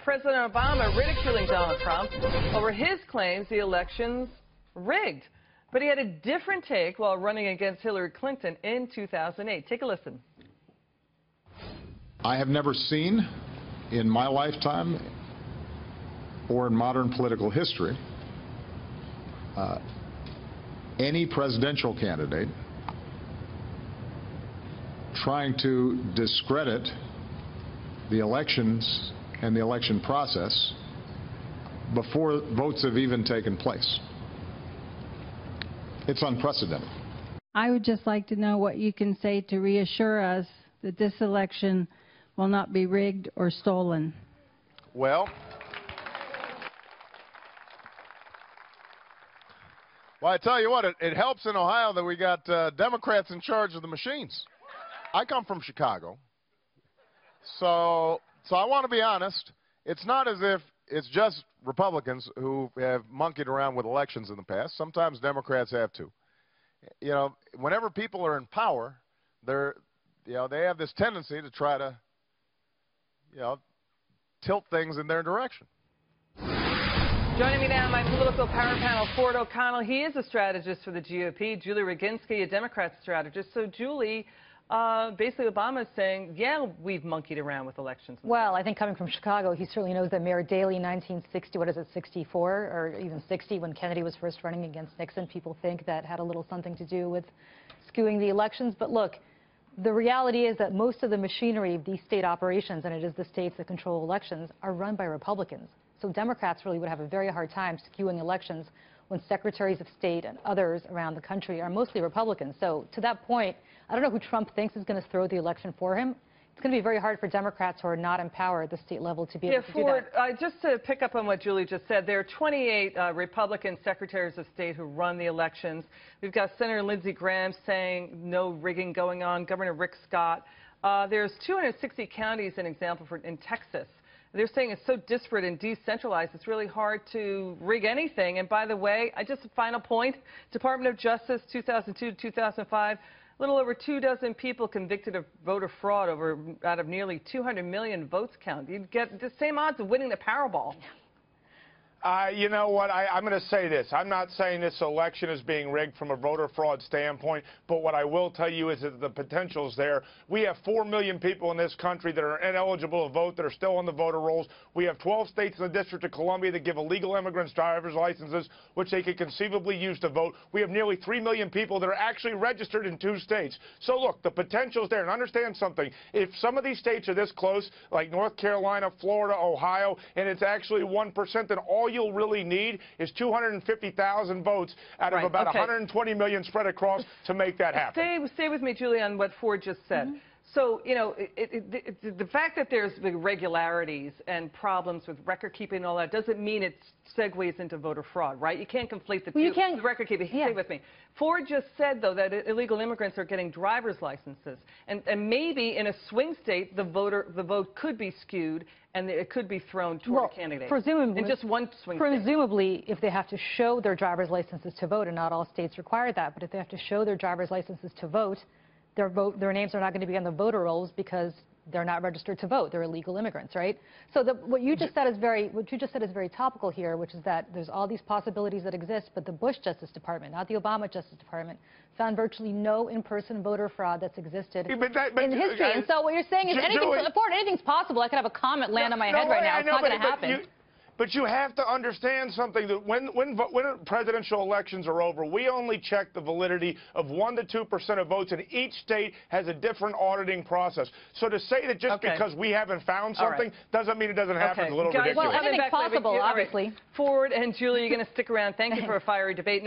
President Obama ridiculing Donald Trump over his claims the election's rigged. But he had a different take while running against Hillary Clinton in 2008. Take a listen. I have never seen in my lifetime or in modern political history any presidential candidate trying to discredit the elections and the election process before votes have even taken place. It's unprecedented. I would just like to know what you can say to reassure us that this election will not be rigged or stolen. Well, I tell you what, it helps in Ohio that we got Democrats in charge of the machines. I come from Chicago, so I want to be honest. It's not as if it's just Republicans who have monkeyed around with elections in the past. Sometimes Democrats have too. You know, whenever people are in power, they have this tendency to try to, tilt things in their direction. Joining me now on my political power panel, Ford O'Connell. He is a strategist for the GOP. Julie Roginsky, a Democrat strategist. So, Julie, basically Obama is saying, yeah, we've monkeyed around with elections. Well, I think coming from Chicago, he certainly knows that Mayor Daley, 1960, what is it, 64 or even 60, when Kennedy was first running against Nixon, people think that had a little something to do with skewing the elections. But look, the reality is that most of the machinery of these state operations, and it is the states that control elections, are run by Republicans. So Democrats really would have a very hard time skewing elections when secretaries of state and others around the country are mostly Republicans. So to that point, I don't know who Trump thinks is going to throw the election for him. It's going to be very hard for Democrats who are not empowered at the state level to be able to do that. Just to pick up on what Julie just said, there are 28 Republican secretaries of state who run the elections. We've got Senator Lindsey Graham saying no rigging going on, Governor Rick Scott. There's 260 counties, an example, in Texas. They're saying it's so disparate and decentralized, it's really hard to rig anything. And by the way, just a final point, Department of Justice, 2002 to 2005, a little over 24 people convicted of voter fraud out of nearly 200 million votes count. You'd get the same odds of winning the Powerball. You know what, I'm going to say this. I'm not saying this election is being rigged from a voter fraud standpoint, but what I will tell you is that the potential is there. We have 4 million people in this country that are ineligible to vote, that are still on the voter rolls. We have 12 states in the District of Columbia that give illegal immigrants driver's licenses, which they could conceivably use to vote. We have nearly 3 million people that are actually registered in 2 states. So look, the potential is there. And understand something. If some of these states are this close, like North Carolina, Florida, Ohio, and it's actually 1%, then all you'll really need is 250,000 votes out of about 120 million spread across to make that happen. Stay with me, Julie, on what Ford just said. So, you know, the fact that there's irregularities and problems with record keeping and all that doesn't mean it segues into voter fraud, right? You can't conflate the two. You can't. The record keeping. Yeah. Stay with me. Ford just said, though, that illegal immigrants are getting driver's licenses. And maybe in a swing state, the vote could be skewed and it could be thrown toward a candidate. Presumably. In just one swing state. Presumably, if they have to show their driver's licenses to vote, and not all states require that, but if they have to show their driver's licenses to vote, their names are not going to be on the voter rolls because they're not registered to vote. They're illegal immigrants, right? So what you just said is very topical here, which is that there's all these possibilities that exist, but the Bush Justice Department, not the Obama Justice Department, found virtually no in-person voter fraud that's existed in history. And so what you're saying is anything's possible. I could have a comet land on my head right now. It's not going to happen. But you have to understand something, that when presidential elections are over, we only check the validity of 1% to 2% of votes, and each state has a different auditing process. So to say that just because we haven't found something doesn't mean it doesn't happen is a little ridiculous. Well, anything's possible, obviously. Ford and Julie, you're going to stick around. Thank you for a fiery debate.